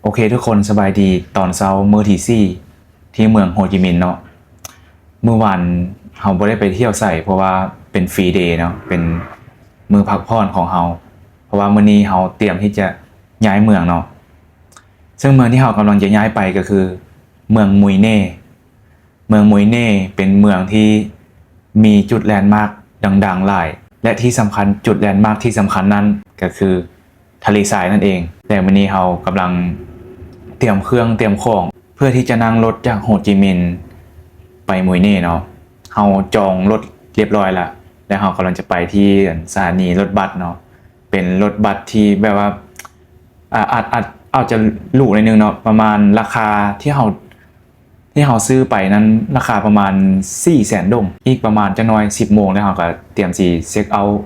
โอเคทุกคนสบายดีตอนเช้ามื้อที่สี่ที่เมืองโฮจิมินห์เนาะเมื่อวานเราบ่ได้ไปเที่ยวไสเพราะว่าเป็นฟรีเดย์เนาะเป็นมื้อพักผ่อนของเราเพราะว่ามื้อนี้เราเตรียมที่จะย้ายเมืองเนาะซึ่งเมืองที่เรากำลังจะย้ายไปก็คือเมืองมุยเน่เมืองมุยเน่เป็นเมืองที่มีจุดแลนด์มาร์คดังๆหลายและที่สำคัญจุดแลนด์มาร์คที่สำคัญนั้นก็คือทะเลทรายนั่นเองแต่มื้อนี้เรากำลังเตรียมเครื่องเตรียมของเพื่อที่จะนั่งรถจากโฮจิมินห์ไปมุยเน่เนาะเราจองรถเรียบร้อยแล้วและเรากำลังจะไปที่สถานีรถบัสเนาะเป็นรถบัสที่แบบว่าอาจจะหรูนิดนึงเนาะประมาณราคาที่เราซื้อไปนั้นราคาประมาณ 400,000 ดงอีกประมาณจักหน่อย 10 โมงแล้วเราก็เตรียมสิเช็คเอาท์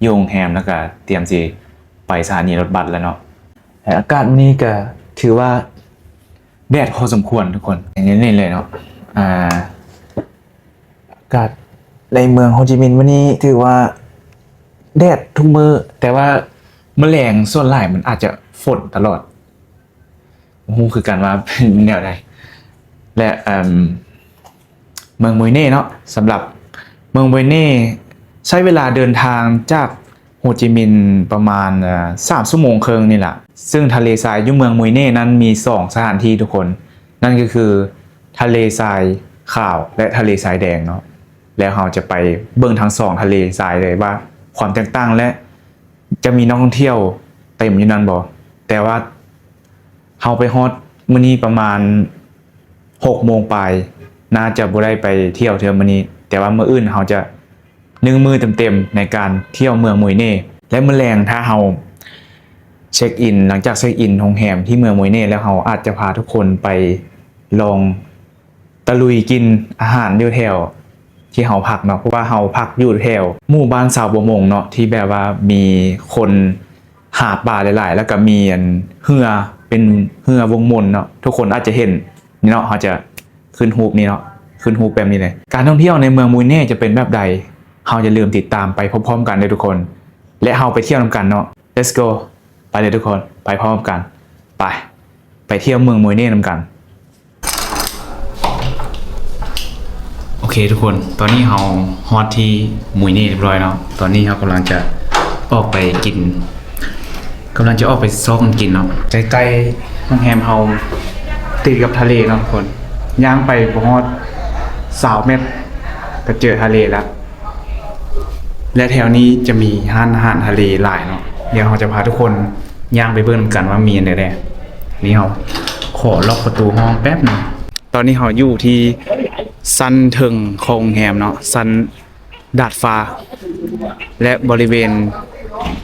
โรงแรมแล้วก็เตรียมสิไปสถานีรถบัสแล้วเนาะแต่อากาศวันนี้ก็ถือว่าแดดพอสมควรทุกคนอย่างนี้เลยเนาะอากาศในเมืองโฮจิมินห์วันนี้ถือว่าแดดทุกมื้อแต่ว่าแมลงส่วนหลายมันอาจจะฝนตลอดคือกันว่าเป็นแนวใดและเมืองมุยเน่เนาะสำหรับเมืองมุยเน่ใช้เวลาเดินทางจากโฮจิมินห์ประมาณ3 ชั่วโมงครึ่งนี่แหละซึ่งทะเลทรายอยู่เมืองมุยเน่นั้นมี2 สถานที่ทุกคนนั่นก็คือทะเลทรายขาวและทะเลทรายแดงเนาะแล้วเราจะไปเบิ่งทั้ง2ทะเลทรายเลยว่าความแตกต่างและจะมีนักท่องเที่ยวเต็มอยู่นั่นบ่แต่ว่าเราไปฮอดมื้อนี้ประมาณ6 โมงปลายน่าจะบ่ได้ไปเที่ยวมื้อนี้แต่ว่ามื้ออื่นเราจะ1 มื้อเต็มๆในการเที่ยวเมืองมุยเน่และมื้อแลงถ้าเราเช็คอินหลังจากเช็คอินโรงแรมที่เมืองมุยเน่แล้วเราอาจจะพาทุกคนไปลองตะลุยกินอาหารอยู่แถวที่เราพักเนาะเพราะว่าเราพักอยู่แถวหมู่บ้านชาวประมงเนาะที่แบบว่ามีคนหาปลาหลายๆแล้วก็มีเรือเป็นเรือวงมนเนาะทุกคนอาจจะเห็นนี่เนาะเขาจะขึ้นรูปนี่เนาะขึ้นรูปแบบนี้เลยการท่องเที่ยวในเมืองมุยเน่จะเป็นแบบใดเราจะลืมติดตามไปพร้อมๆกันเลยทุกคนและเราไปเที่ยวนำกันเนาะ let's go ไปเลยทุกคนไปพร้อมกันไปเที่ยวเมืองมุยเน่นำกันโอเคทุกคนตอนนี้เราฮอตที่มุยเน่เรียบร้อยเนาะตอนนี้เรากำลังจะออกไปกินกำลังจะออกไปซ้อมกินเนาะใกล้ๆโรงแรมเราติดกับทะเลเนาะทุกคนย่างไปประมาณ20 เมตรก็เจอทะเลแล้วและแถวนี้จะมีร้านอาหารทะเลหลายเนาะเดี๋ยวเราจะพาทุกคนย่างไปเบิ่งกันว่ามีอะไรแน่นี่เราขอล็อกประตูห้องแป๊บนึงตอนนี้เราอยู่ที่ซันเทิงของโรงแรมเนาะซันดาดฟ้าและบริเวณ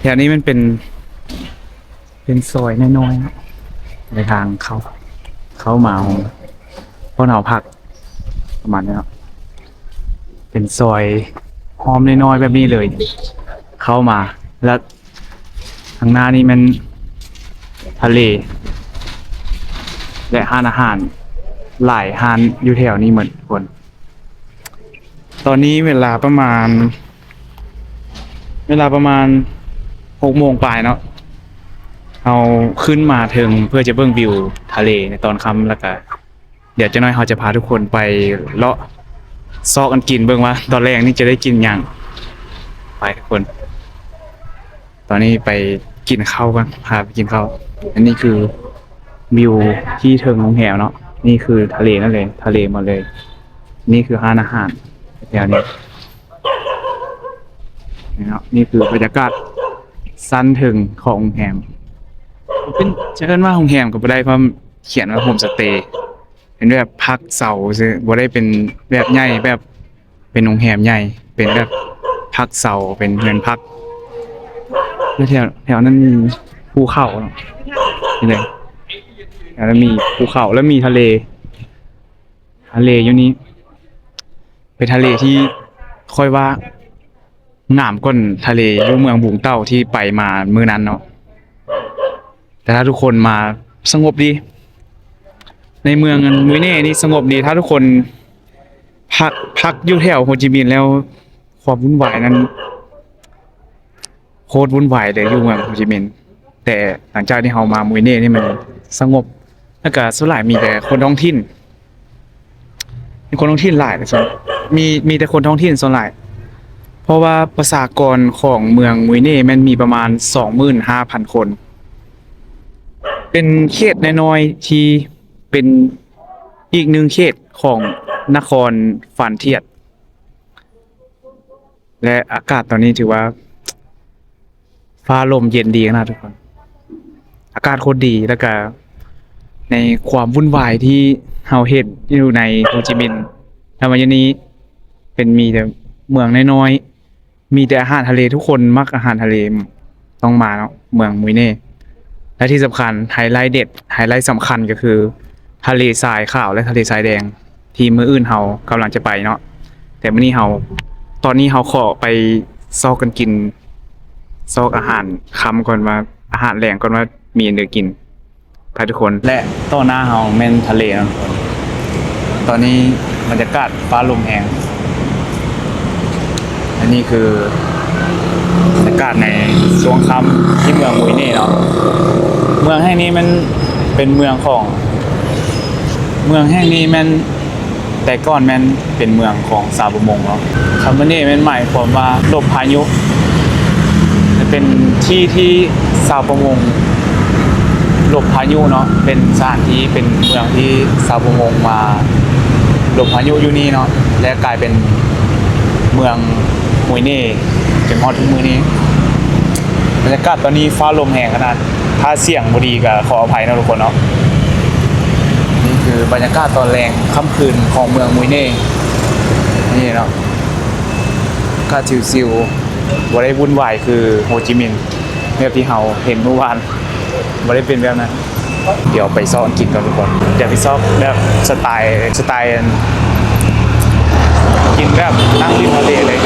แถวนี้มันเป็นซอยน้อยๆในทางเข้ามาเพราะเราพักประมาณนี้เนาะเป็นซอยหอมน้อยๆแบบนี้เลยเข้ามาแล้วทางหน้านี่มันทะเลและร้านอาหารหลายร้านอยู่แถวนี้เหมือนคนตอนนี้เวลาประมาณ6 โมงปลายเนาะเราขึ้นมาถึงเพื่อจะเบิ่งวิวทะเลในตอนค่ำแล้วก็เดี๋ยวจะน้อยเราจะพาทุกคนไปเลาะซอกกันกินเบิ่งว่าตอนแรกนี่จะได้กินอย่างไปทุกคนตอนนี้ไปกินข้าวกันพาไปกินข้าวอันนี้คือวิวที่เทิงโรงแรมเนาะนี่คือทะเลนั่นเลยทะเลหมดเลยนี่คือร้านอาหารแถวนี้เนาะนี่คือบรรยากาศสั้นถึงของโรงแรมเป็นจะเอิ้นว่าโรงแรมก็บ่ได้เพราะเขียนว่าโฮมสเตย์เป็นแบบพักเสาซื่อบ่ได้เป็นแบบใหญ่แบบเป็นโรงแรมใหญ่เป็นแบบพักเสาเป็นเรือนพักแล้วแถวนั้นมีภูเขาเนาะนี่เลยแล้วมีภูเขาแล้วมีทะเลอยู่นี้เป็นทะเลที่ค่อยว่างามกว่าทะเลอยู่เมืองบุงเต้าที่ไปมามื้อนั้นเนาะแต่ถ้าทุกคนมาสงบดีในเมืองมุยเน่นี่สงบดีถ้าทุกคนพักอยู่แถวโฮจิมินห์แล้วความวุ่นวายนั้นโคตรวุ่นวายเลยอยู่เมืองโฮจิมินห์แต่หลังจากที่เรามามุยเน่นี่มัน สงบแล้วก็ส่วนหลายมีแต่คนท้องถิ่นมีคนท้องถิ่นหลายเลยส่วนมีแต่คนท้องถิ่นส่วนหลายเพราะว่าประชากรของเมืองมุยเน่แมันมีประมาณ 25,000 คนเป็นเขตน้อยๆที่เป็นอีกหนึ่งเขตของนครฟานเทียดและอากาศตอนนี้ถือว่าฟ้าลมเย็นดีนะทุกคนอากาศโคตรดีแล้วก็ในความวุ่นวายที่เราเห็นอยู่ในโฮจิมินห์ทำไมอย่างนี้เป็นมีแต่เมืองน้อยๆมีแต่อาหารทะเลทุกคนมักอาหารทะเลต้องมาเนาะเมืองมุยเน่และที่สำคัญไฮไลท์เด็ดไฮไลท์สำคัญก็คือทะเลทรายขาวและทะเลทรายแดงที่มื้ออื่นเรากำลังจะไปเนาะแต่มื้อนี้ตอนนี้เราขอไปซอกกันกินซอกอาหารค่ำก่อนว่าอาหารแรงก่อนว่ามีอันเดียวกินไปทุกคนและต่อหน้าเราแม่นทะเลนะทุกคนตอนนี้บรรยากาศฟ้าลมแรงอันนี้คือบรรยากาศในช่วงค่ำที่เมืองมุยเน่เนาะเมืองแห่งนี้มันเป็นเมืองแห่งนี้มันแต่ก่อนมันเป็นเมืองของชาวประมงเนาะคำว่านี่มันหมายความว่าหลบพายุเป็นที่ที่ชาวประมงหลบพายุเนาะเป็นสถานที่เป็นเมืองที่ชาวประมงมาหลบพายุอยู่นี่เนาะและกลายเป็นเมืองมุยเน่จนฮอดทุกมื้อนี้บรรยากาศตอนนี้ฟ้าลมแรงขนาดถ้าเสียงบ่ดีก็ขออภัยนะทุกคนเนาะนี่คือบรรยากาศตอนแรงค่ำคืนของเมืองมุยเน่นี่เนาะก็ชิวๆบ่ได้วุ่นวายคือโฮจิมินห์แบบที่เราเห็นเมื่อวานบ่ได้เป็นแบบนั้นเดี๋ยวไปซ้อมกินกันทุกคนเดี๋ยวไปซ้อมแบบสไตล์กินแบบนั่งริมทะเลเลย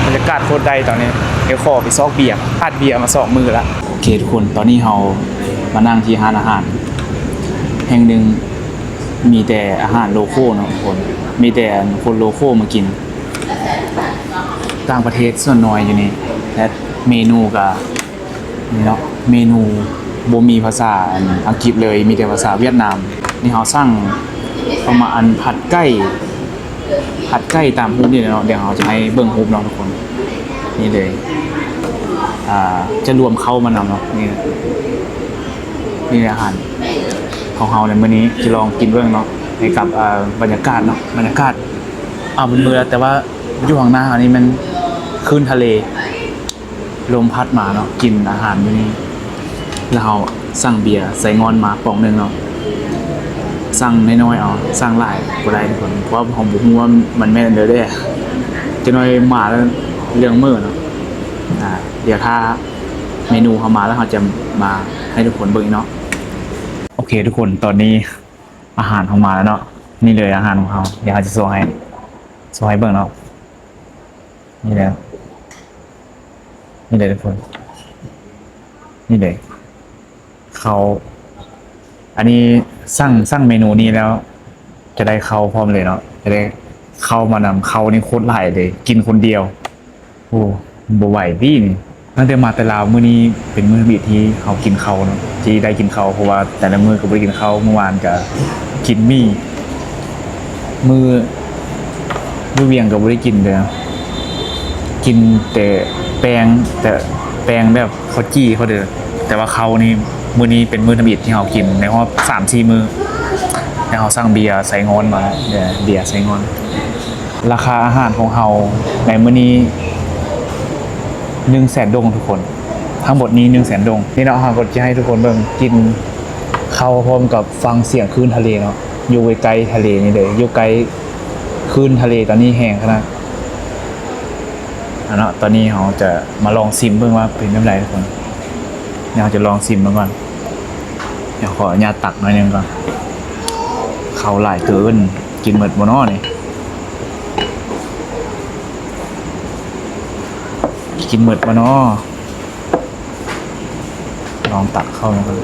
บรรยากาศโคตรได้ตอนนี้เดี๋ยวขอไปซอกเบียร์พาดเบียร์มา2 มื้อละโอเคทุกคนตอนนี้เรามานั่งที่ร้านอาหารแห่งหนึ่งมีแต่อาหารโลคอลเนาะทุกคนมีแต่คนโลคอลมากินต่างประเทศส่วนน้อยอยู่นี่และเมนูก็นี่เนาะเมนูบ่มีภาษาอังกฤษเลยมีแต่ภาษาเวียดนามนี่เราสั่งประมาณผัดไก่ตามรูปนี่เนาะเดี๋ยวเราจะให้เบิ่งรูปเนาะทุกคนนี่เลยจะรวมเข้ามานำเนาะนี่อาหารของเราในมื้อนี้จะลองกินเบิ่งเนาะให้กับบรรยากาศเนาะบรรยากาศเป็นเมืองแต่ว่าอยู่ข้างหน้าอันนี้มันขึ้นทะเลลมพัดมาเนาะกินอาหารมื้อนี้แล้วเราสั่งเบียร์ใส่งอนมาป๋องนึงเนาะสั่งน้อยๆเอาสั่งหลายบ่ได้ทุกคนเพราะผมบ่ฮู้ว่ามันแม่นเด้อเด้จะน้อยมาแล้วเรื่องมื้อเนาะเดี๋ยวถ้าเมนูเข้ามาแล้วเราจะมาให้ทุกคนเบิ่งเนาะโอเคทุกคนตอนนี้อาหารเข้ามาแล้วเนาะนี่เลยอาหารของเราเดี๋ยวเราจะส่งให้เบิ่งเนาะนี่เลยทุกคนนี่เลยเขาอันนี้สั่งเมนูนี้แล้วจะได้เข้าพร้อมเลยเนาะจะได้เข้ามานำเข้านี่โคตรหลายเลยกินคนเดียวโอ้บ่ไหวพี่นี่ตั้งแต่มาแต่ลาวมื้อนี้เป็นมื้อบิดที่เขากินข้าวเนาะที่ได้กินข้าวเพราะว่าแต่ละมื้อก็บ่ได้กินข้าวเมื่อวานก็กินมี่มื้อเวียงก็บ่ได้กินเด้อกินแต่แป้งแบบข้าวจี้เขาเด้อแต่ว่าเขานี่มื้อนี้เป็นมื้อทำอิฐที่เรากินในรอบ 3-4 มื้อแล้วเราสั่งเบียร์ใส่งอนมาเบียร์ใส่งอนราคาอาหารของเราในมื้อนี้100,000 ดงทุกคนทั้งหมดนี้100,000 ดงนี่เนาะเราก็จะให้ทุกคนเบิ่งกินข้าวพร้อมกับฟังเสียงคลื่นทะเลเนาะอยู่ใกล้ๆทะเลนี่เลยอยู่ใกล้คลื่นทะเลตอนนี้แห้งขนาดเนาะตอนนี้เราจะมาลองซิมเบิ่งว่าเป็นแบบไรทุกคนเราจะลองซิมมันก่อนเดี๋ยวขออนุญาตตักหน่อยนึงก่อนเขาหลายเกินกินหมดบ่น้อนี่กินหมดบ่น้อลองตักเข้านะครับ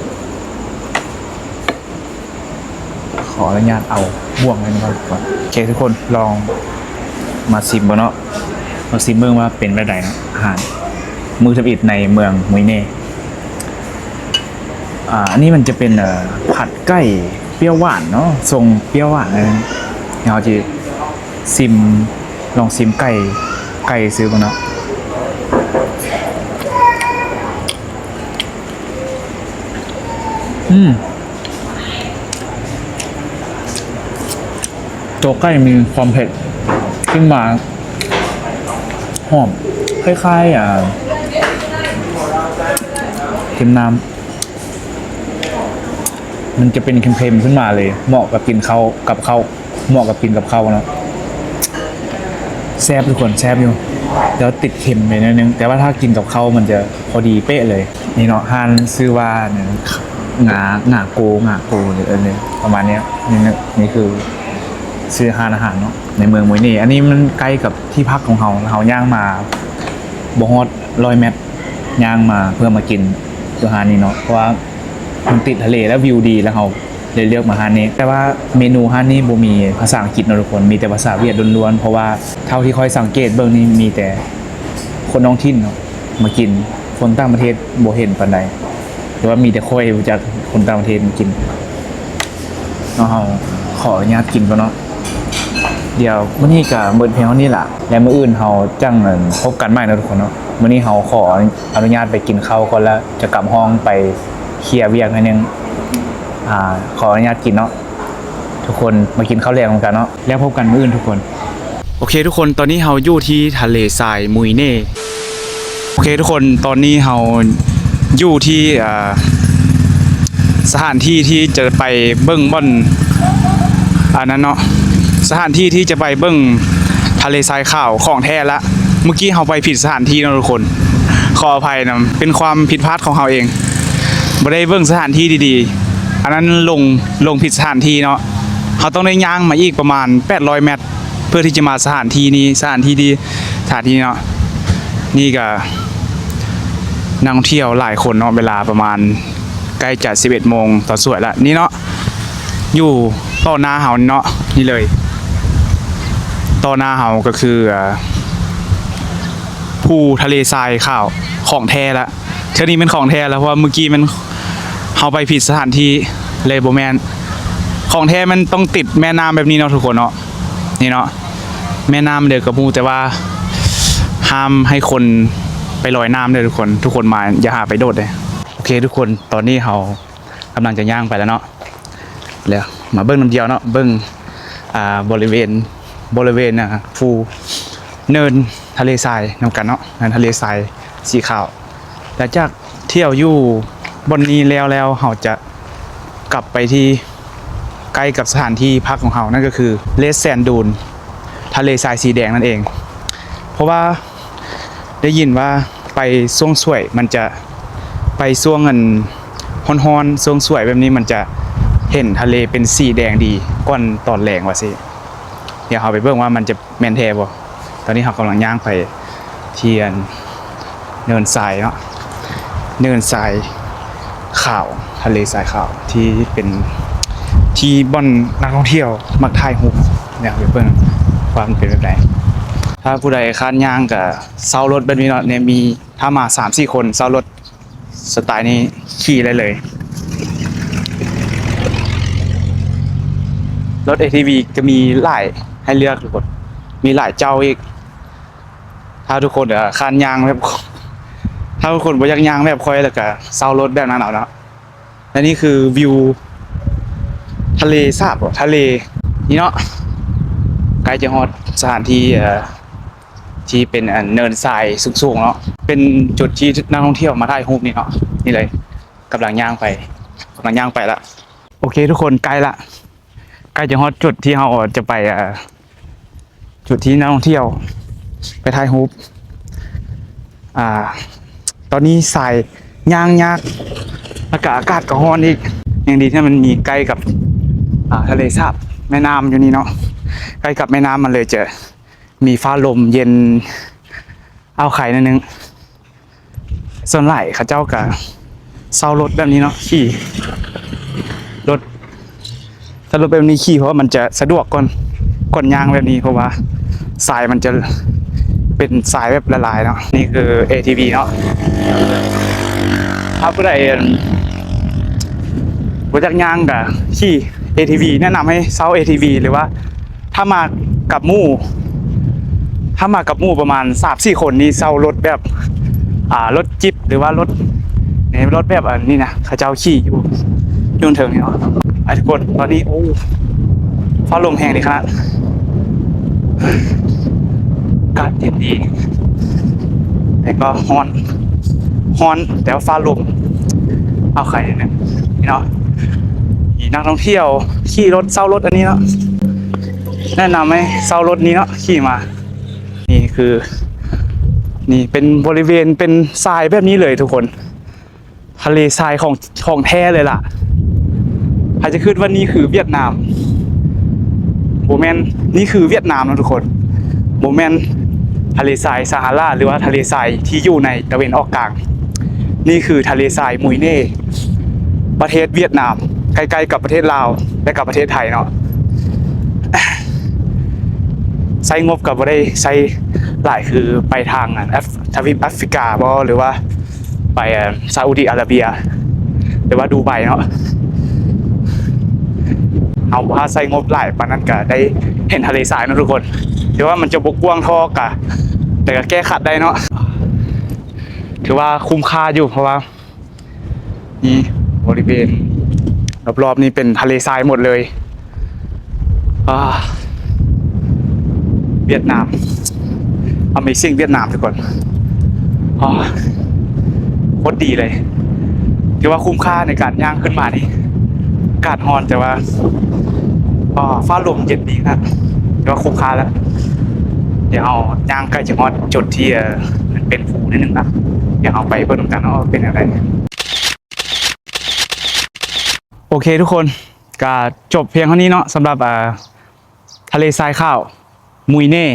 ขออนุญาตเอาบ่วงเลยนะครับก่อนโอเคทุกคนลองมาซิมบ่เนาะมาซิมเบิ่งว่าเป็นแบบใดนะอาหารมื้อทำอิฐในเมืองมุยเน่ อันนี้มันจะเป็นผัดไก่เปรี้ยวหวานเนาะทรงเปรี้ยวหวานเลยเราจะซิมลองซิมไก่ซื้อกันเนาะตัวไก่มีความเผ็ดขึ้นมาหอมคล้ายๆเค็มน้ำมันจะเป็นเค็มๆขึ้นมาเลยเหมาะกับกินข้าวกับข้าวเหมาะกับกินกับข้าวเนาะแซ่บทุกคนแซ่บอยู่แล้วติดเค็มไปนิดนึงแต่ว่าถ้ากินกับข้าวมันจะพอดีเป๊ะเลยนี่เนาะฮันซื้อว่าเนี่ยงาโกหรืออะไรประมาณนี้นี่คือซื้ออาหารเนาะในเมืองมวยนี่อันนี้มันใกล้กับที่พักของเราย่างมาบ่ฮอด100 เมตรย่างมาเพื่อมากินอาหารนี้เนาะเพราะว่ามันติดทะเลแล้ววิวดีแล้วเราเลยเลือกมาร้านนี้แต่ว่าเมนูร้านนี้บ่มีภาษาอังกฤษเนาะทุกคนมีแต่ภาษาเวียดล้วนๆเพราะว่าเท่าที่ค่อยสังเกตเบิ่งนี่มีแต่คนท้องถิ่นเนาะมากินคนต่างประเทศบ่เห็นปานใดหรือว่ามีแต่ค่อยรู้จักคนต่างประเทศกินเนาะเราขออนุญาตกินก่อนเนาะเดี๋ยวมื้อนี้ก็เบิดเพียงเท่านี้ล่ะและมื้ออื่นเราจังพบกันใหม่นะทุกคนเนาะมื้อนี้เราขออนุญาตไปกินข้าวก่อนแล้วจะกลับห้องไปเคลียร์เวียกนิดนึงขออนุญาตกินเนาะทุกคนมากินข้าวแรงกันเนาะแล้วพบกันมื้ออื่นทุกคนโอเคทุกคนตอนนี้เราอยู่ที่ทะเลทรายมุยเน่โอเคทุกคนตอนนี้เราอยู่ที่สถานที่ที่จะไปเบิ่งบ่อนอันนั้นเนาะสถานที่ที่จะไปเบิ่งทะเลทรายขาวของแท้ละเมื่อกี้เราไปผิดสถานที่นะทุกคนขออภัยนะเป็นความผิดพลาดของเราเองไม่ได้เบิ่งสถานที่ดีๆอันนั้นลงผิดสถานที่เนาะเราต้องได้ย่างมาอีกประมาณ800 เมตรเพื่อที่จะมาสถานที่นี้สถานที่เนาะนี่ก็นักท่องเที่ยวหลายคนเนาะเวลาประมาณใกล้จะ11 โมงตอนสวยละนี่เนาะอยู่ต่อหน้าเฮาเนาะนี่เลยต่อหน้าเฮาก็คือภูทะเลทรายขาวของแท้ละเท่านี้เป็นของแท้แล้วเพราะว่าเมื่อกี้มันเฮาไปผิดสถานที่เลยบ่แม่นของแท้มันต้องติดแม่น้ำแบบนี้เนาะทุกคนเนาะนี่เนาะแม่น้ำเดียวกับภูแต่ว่าห้ามให้คนไปลอยน้ำเลยทุกคนมาอย่าหาไปโดดเลยโอเคทุกคนตอนนี้เรากำลังจะย่างไปแล้วเนาะแล้วมาเบิ้งน้ำเดียวเนาะเบิ้งบริเวณภูเนินทะเลทรายนำกันเนาะเนินทะเลทรายสีขาวหลังจากเที่ยวอยู่บนนี้แล้วเราจะกลับไปที่ใกล้กับสถานที่พักของเรานั่นก็คือเลสแซนดูนทะเลทรายสีแดงนั่นเองเพราะว่าได้ยินว่าไปช่วงสวยมันจะไปช่วงฮ้อนๆช่วงสวยแบบนี้มันจะเห็นทะเลเป็นสีแดงดีก่อนตอนแรงว่าสิเดี๋ยวเราไปเบิ่งว่ามันจะแม่นแท้บ่ตอนนี้เรากำลังย่างไปเทียนเนินทรายเนาะเนินทรายขาวทะเลทรายขาวที่เป็นที่บ่อนนักท่องเที่ยวมักถ่ายรูปเนี่ยไปเบิ่งว่ามันเป็นแบบไหนถ้าผู้ใดคาดย่างกับเซารถแบบนี้เนาะเนี่ยมีถ้ามา 3-4 คนเซารถสไตล์นี้ขี่ได้เลยรถ ATV ก็มีหลายให้เลือกทุกคนมีหลายเจ้าอีกถ้าทุกคนคานยางแบบถ้าทุกคนบ่อยากยางแบบค่อยแล้วก็เซารถแบบนั้นเอาเนาะและนี่คือวิวทะเลสาบทะเลนี่เนาะใกล้จะฮอดสถานที่ที่เป็นเนินทรายสูงๆเนาะเป็นจุดที่นักท่องเที่ยวมาถ่ายรูปนี่เนาะนี่เลยกำลังย่างไปละโอเคทุกคนใกล้จะฮอดจุดที่เราจะไปจุดที่นักท่องเที่ยวไปถ่ายรูปตอนนี้สายย่างยากอากาศก็ร้อนอีกอย่างดีที่มันมีใกล้กับทะเลสาบแม่น้ำอยู่นี่เนาะใกล้กับแม่น้ำมันเลยจะมีฟ้าลมเย็นเอาไข่นิดนึงส่วนใหญ่เขาเจ้ากับเซารถแบบนี้เนาะขี่รถถ้ารถแบบนี้ขี่เพราะว่ามันจะสะดวกก่อนยางแบบนี้เพราะว่าสายมันจะเป็นสายแบบละลายเนาะนี่คือ ATV เนาะถ้าผู้ใด บ่จักย่างก็ขี่ ATV แนะนำให้เช่า ATV หรือว่าถ้ามากับหมู่ประมาณ 3-4 คนนี่เช่ารถแบบรถจิ๊บหรือว่ารถรถแบบอันนี้นะเขาเจ้าขี่อยู่เทิงนี่เนาะทุกคนตอนนี้โอ้ฟ้าลมแรงดีครับอากาศเย็นดีแต่ก็ฮ้อนแต่ว่าฟ้าลมเอาใครเนี่ยเนาะมีนักท่องเที่ยวขี่รถเช่ารถอันนี้เนาะแนะนำให้เช่ารถนี้เนาะขี่มานี่คือนี่เป็นบริเวณเป็นทรายแบบนี้เลยทุกคนทะเลทรายของแท้เลยล่ะอาจจะคิดว่านี่คือเวียดนามโมเมนนี่คือเวียดนามนะทุกคนโมเมนทะเลทรายซาฮาราหรือว่าทะเลทรายที่อยู่ในตะวันออกกลางนี่คือทะเลทรายมุยเน่ประเทศเวียดนามใกล้ๆกับประเทศลาวและกับประเทศไทยเนาะใช้งบกับบ่ได้ใช้หลายคือไปทางทวีปแอฟริกาบ่หรือว่าไปซาอุดิอาระเบียหรือว่าดูไบเนาะเอาว่าใช้งบหลายปานนั้นก็ได้เห็นทะเลทรายเนาะทุกคนถือว่ามันจะบกว้างทอกะแต่ก็แก้ขัดได้เนาะถือว่าคุ้มค่าอยู่เพราะว่านี่บริเวณรอบๆนี้เป็นทะเลทรายหมดเลยเวียดนาม Amazing เวียดนามทุกคนโคตรดีเลยถือว่าคุ้มค่าในการย่างขึ้นมานี่อากาศร้อนแต่ว่าฟ้าลมเย็นดีครับถือว่าคุ้มค่าแล้วเดี๋ยวเอาย่างใกล้จะฮอดจุดที่มันเป็นภูนิดนึงนะเดี๋ยวเอาไปเพิ่มกันว่าเป็นอะไรโอเคทุกคนก็จบเพียงเท่านี้เนาะสำหรับทะเลทรายขาวมุยเน่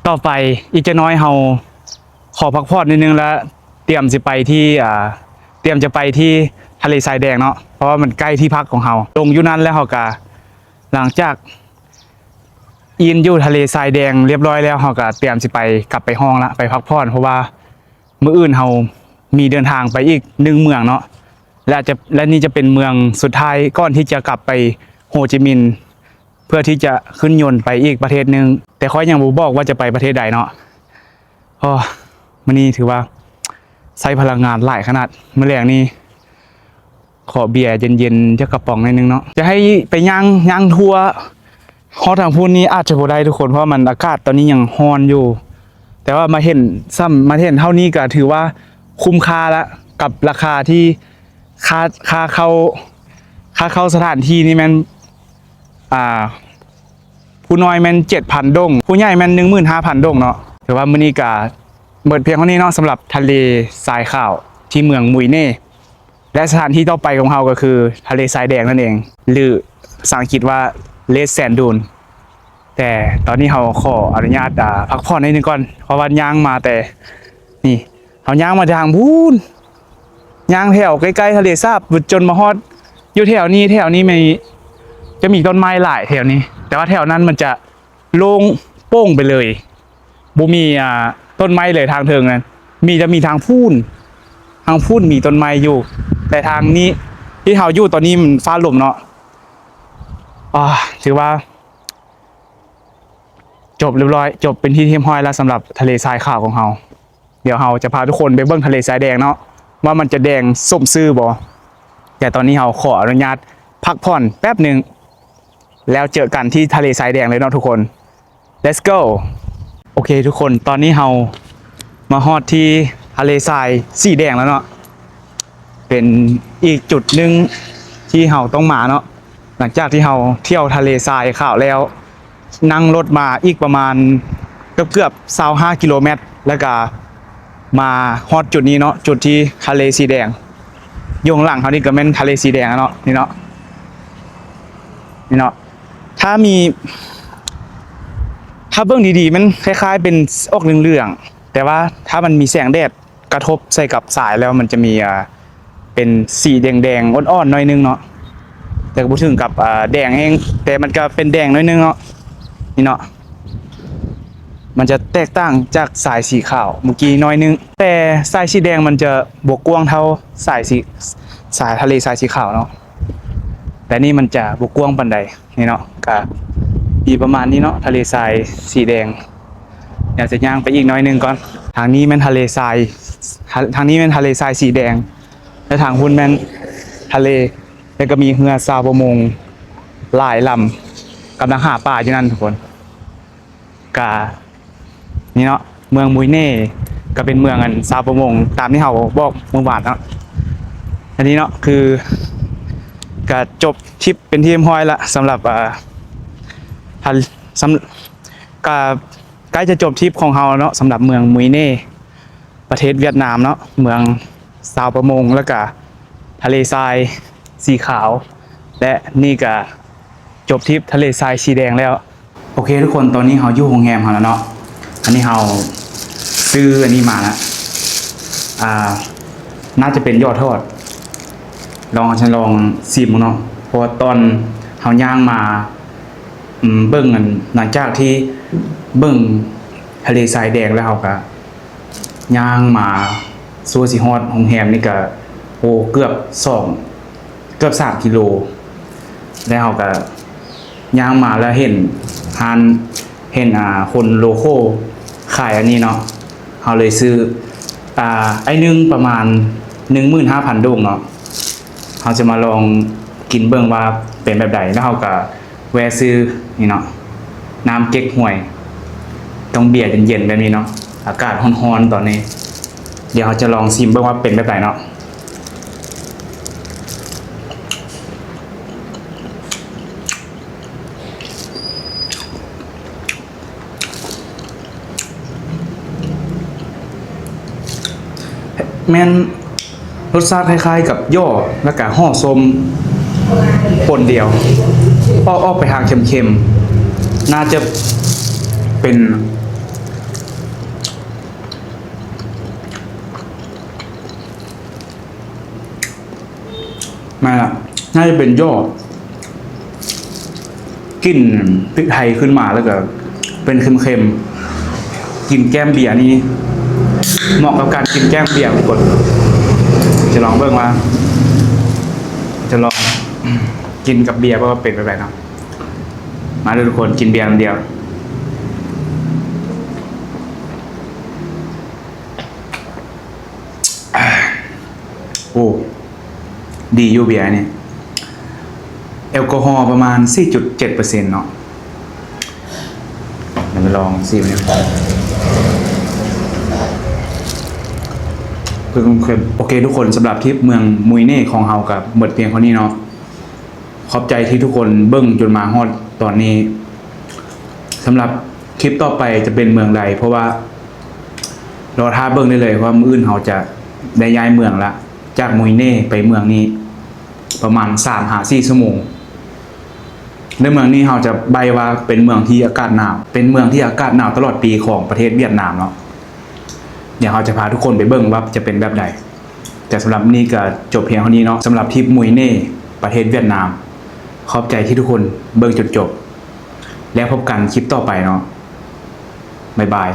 ต่อไปอีกจะน้อยเฮาขอพักผ่อนนิดนึงแล้วเตรียมจะไปที่ทะเลทรายแดงเนาะเพราะว่ามันใกล้ที่พักของเฮาลงอยู่นั้นแล้วเฮาก็หลังจากอินอยู่ทะเลทรายแดงเรียบร้อยแล้วเฮาก็เตรียมจะไปกลับไปห้องละไปพักผ่อนเพราะว่ามื้ออื่นเฮามีเดินทางไปอีก1เมืองเนาะและนี่จะเป็นเมืองสุดท้ายก่อนที่จะกลับไปโฮจิมินห์เพื่อที่จะขึ้นยนต์ไปอีกประเทศนึงแต่ค่อยยังบ่บอกว่าจะไปประเทศใดเนาะมื้อนี้ถือว่าใช้พลังงานหลายขนาดมื้อแลงนี้ขอเบียร์เย็นๆจักกระป๋องหน่อยนึงเนาะจะให้ไปย่างทัวร์ฮอดทางพูนนี้อาจจะบ่ได้ทุกคนเพราะมันอากาศตอนนี้ยังร้อนอยู่แต่ว่ามาเห็นเท่านี้ก็ถือว่าคุ้มค่าละกับราคาที่ค่าเข้าสถานที่นี่แม่นผู้น้อยแม่น 7,000 ดงผู้ใหญ่แม่น 15,000 ดงเนาะถือว่ามื้อนี้ก็หมดเพียงเท่านี้เนาะสำหรับทะเลทรายขาวที่เมืองมุยเน่และสถานที่ต่อไปของเราก็คือทะเลทรายแดงนั่นเองหรือภาษาอังกฤษว่าเลดแซนดูนแต่ตอนนี้เราขออนุญาตพักผ่อนนิดนึงก่อนเพราะว่าย่างมาแต่นี่เราย่างมาทางพูนย่างแถวใกล้ๆทะเลสาบจนมาฮอดอยู่แถวนี้จะมีต้นไม้หลายแถวนี้แต่ว่าแถวนั้นมันจะโล่งโป้งไปเลยบ่มีต้นไม้เลยทางเทิงนั้นจะมีทางพูนมีต้นไม้อยู่แต่ทางนี้ที่เราอยู่ตอนนี้มันฟ้าลมเนาะถือว่าจบเรียบร้อยจบเป็นที่เรียบร้อยแล้วสำหรับทะเลทรายขาวของเราเดี๋ยวเราจะพาทุกคนไปเบิ่งทะเลทรายแดงเนาะว่ามันจะแดงส้มซื่อบ่แต่ตอนนี้เราขออนุญาตพักผ่อนแป๊บหนึ่งแล้วเจอกันที่ทะเลทรายแดงเลยเนาะทุกคน let's go โอเคทุกคนตอนนี้เรามาฮอดที่ทะเลทรายสีแดงแล้วเนาะเป็นอีกจุดหนึ่งที่เราต้องมาเนาะหลังจากที่เราเที่ยวทะเลทรายขาวแล้วนั่งรถมาอีกประมาณเกือบ25 กิโลเมตรแล้วก็มาฮอดจุดนี้เนาะจุดที่ทะเลสีแดงอยู่ข้างหลังเขานี่ก็เป็นทะเลสีแดงเนาะนี่เนาะถ้าเบื้องดีๆมันคล้ายๆเป็นออกเหลืองๆแต่ว่าถ้ามันมีแสงแดดกระทบใส่กับสายแล้วมันจะมีเป็นสีแดงๆอ่อนๆหน่อยนึงเนาะแต่ก็บ่ถึงกับแดงแห้งแต่มันก็เป็นแดงหน่อยนึงเนาะนี่เนาะมันจะแตกต่างจากสายสีขาวเมื่อกี้น้อยนึงแต่สายสีแดงมันจะบวกกว้างเท่าสายทะเลสายสีขาวเนาะ แต่นี่มันจะบ่กว้างปานใดนี่เนาะก็มีประมาณนี้เนาะทะเลทรายสีแดงเดี๋ยวจะย่างไปอีกน้อยหนึงก่อนทางนี้แม่นทะเลทรายทางนี้แม่นทะเลทรายสีแดงและทางหุ้นแม่นทะเลแล้วก็มีเรือชาวประมงหลายลำกำลังหาปลาอยู่นั่นทุกคนกานี่เนาะเมืองมุยเน่ก็เป็นเมืองชาวประมงตามที่เขาบอกเมื่อวานเนาะอันนี้เนาะคือก็จบทริปเป็นที่เรียบร้อยละสำหรับก็ใกล้จะจบทริปของเราเนาะสำหรับเมืองมุยเน่ประเทศเวียดนามเนาะเมืองชาวประมงแล้วก็ทะเลทรายสีขาวและนี่ก็จบทริปทะเลทรายสีแดงแล้วโอเคทุกคนตอนนี้เราอยู่โรงแรมเราแล้วเนาะอันนี้เราซื้ออันนี้มาแล้วน่าจะเป็นยอดทอดฉันลองซิมเนาะเพราะว่าตอนเราย่างมาเบิ่งกันหลังจากที่เบิ่งทะเลทรายแดงแล้วเราก็ย่างมาซัวสิฮอดโรงแรมนี่ก็โอ้เกือบ3 กิโลแล้วเราก็ย่างมาแล้วเห็นคนโลโก้ขายอันนี้เนาะเราเลยซื้อไอ้นึงประมาณ 15,000 ดงเนาะเราจะมาลองกินเบิ่งว่าเป็นแบบใดแล้วเราก็แวะซื้อนี่เนาะน้ำเก๊กฮวยต้องเบียร์เย็นๆแบบนี้เนาะอากาศร้อนๆตอนนี้เดี๋ยวเราจะลองชิมเบิ่งว่าเป็นแบบไหนเนาะแม่นรสชาติคล้ายๆกับย่อแล้วก็ห่อส้มป่นเดียวออกไปทางเค็มๆน่าจะเป็นไม่ละน่าจะเป็นย่อกลิ่นพริกไทยขึ้นมาแล้วก็เป็นเค็มๆกินแก้มเบียร์นี่เหมาะกับการกินแก้มเบียร์ทุกคนจะลองเบิ่งว่าจะลองกินกับเบียร์ว่าเป็นแบบไหนเนาะมาดูทุกคนกินเบียร์คนเดียวโอ้ดีอยู่เบียร์นี่แอลกอฮอล์ประมาณ 4.7% เนาะเดี๋ยวมาลองซิมเนี่ยโอเคทุกคนสำหรับทริปเมืองมุยเน่ของเฮากับหมดเพียงเท่านี้เนาะขอบใจที่ทุกคนเบิ้งจนมาฮอดตอนนี้สำหรับคลิปต่อไปจะเป็นเมืองใดเพราะว่ารอท่าเบิ้งได้เลยว่ามื้ออื่นเฮาจะได้ย้ายเมืองละจากมุยเน่ไปเมืองนี้ประมาณ 3-4 ชั่วโมงในเมืองนี้เฮาจะใบว่าเป็นเมืองที่อากาศหนาวเป็นเมืองที่อากาศหนาวตลอดปีของประเทศเวียดนามเนาะเดี๋ยวเราจะพาทุกคนไปเบิ่งว่าจะเป็นแบบใดแต่สำหรับนี้ก็จบเพียงเท่านี้เนาะสำหรับทริปมุยเน่ประเทศเวียดนามขอบใจที่ทุกคนเบิ่งจนจบแล้วพบกันคลิปต่อไปเนาะบ๊ายบาย